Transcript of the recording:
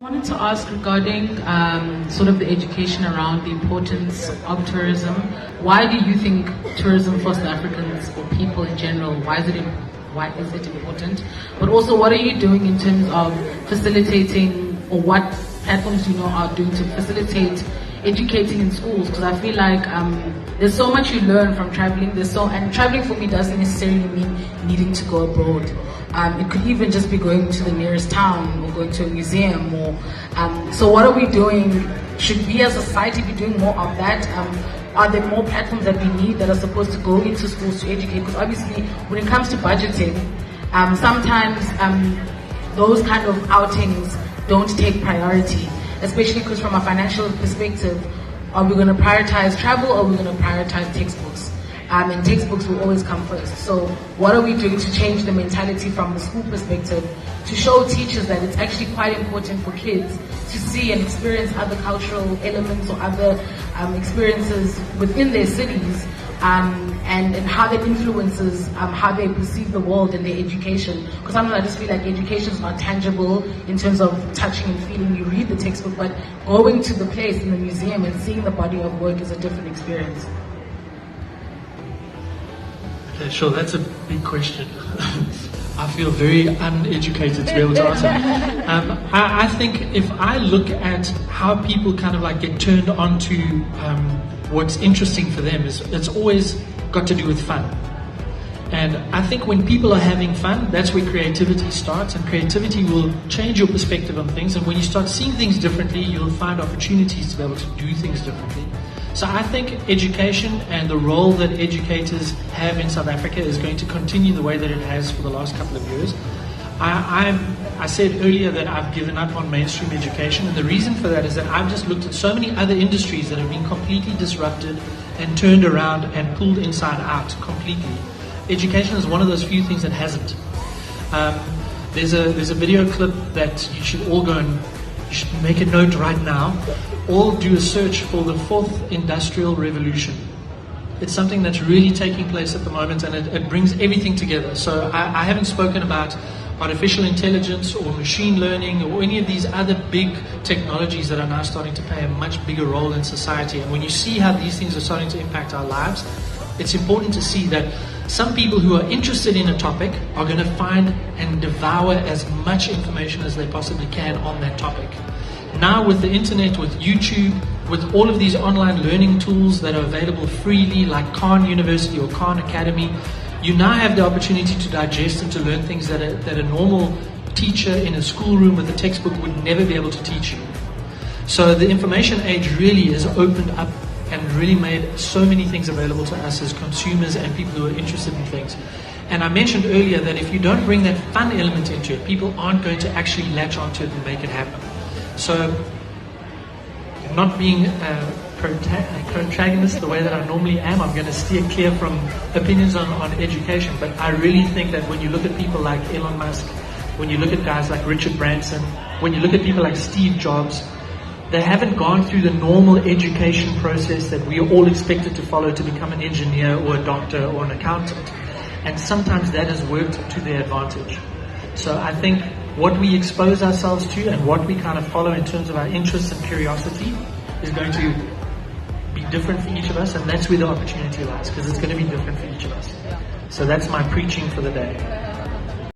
I wanted to ask regarding sort of the education around the importance of tourism. Why do you think tourism for South Africans or people in general, why is it important? But also, what are you doing in terms of facilitating, or what platforms do you know are doing to facilitate educating in schools? Because I feel like there's so much you learn from traveling. And traveling for me doesn't necessarily mean needing to go abroad. It could even just be going to the nearest town or going to a museum. So what are we doing? Should we as a society be doing more of that? Are there more platforms that we need that are supposed to go into schools to educate? Because obviously when it comes to budgeting, sometimes those kind of outings don't take priority, especially because from a financial perspective, are we going to prioritize travel or are we going to prioritize textbooks? And textbooks will always come first. So what are we doing to change the mentality from the school perspective to show teachers that it's actually quite important for kids to see and experience other cultural elements or other experiences within their cities, and how that influences how they perceive the world and their education. Because sometimes I just feel like education is not tangible in terms of touching and feeling. You read the textbook, but going to the place in the museum and seeing the body of work is a different experience. Okay, sure, that's a big question. I feel very uneducated to be able to answer. I think if I look at how people kind of like get turned on to what's interesting for them, it's always got to do with fun. And I think when people are having fun, that's where creativity starts, and creativity will change your perspective on things. And when you start seeing things differently, you'll find opportunities to be able to do things differently. So I think education and the role that educators have in South Africa is going to continue the way that it has for the last couple of years. I said earlier that I've given up on mainstream education, and the reason for that is that I've just looked at so many other industries that have been completely disrupted and turned around and pulled inside out completely. Education is one of those few things that hasn't. There's a video clip that you should all go and you should make a note right now. All do a search for the fourth industrial revolution. It's something that's really taking place at the moment, and it brings everything together. So I haven't spoken about artificial intelligence or machine learning or any of these other big technologies that are now starting to play a much bigger role in society. And when you see how these things are starting to impact our lives, it's important to see that some people who are interested in a topic are going to find and devour as much information as they possibly can on that topic. Now with the internet, with YouTube, with all of these online learning tools that are available freely, like Khan University or Khan Academy, you now have the opportunity to digest and to learn things that a normal teacher in a schoolroom with a textbook would never be able to teach you. So the information age really has opened up and really made so many things available to us as consumers and people who are interested in things. And I mentioned earlier that if you don't bring that fun element into it, people aren't going to actually latch onto it and make it happen. So, not being a protagonist the way that I normally am, I'm going to steer clear from opinions on education. But I really think that when you look at people like Elon Musk, when you look at guys like Richard Branson, when you look at people like Steve Jobs, they haven't gone through the normal education process that we are all expected to follow to become an engineer or a doctor or an accountant. And sometimes that has worked to their advantage. So I think what we expose ourselves to and what we kind of follow in terms of our interests and curiosity is going to be different for each of us, and that's where the opportunity lies, because it's going to be different for each of us. So that's my preaching for the day.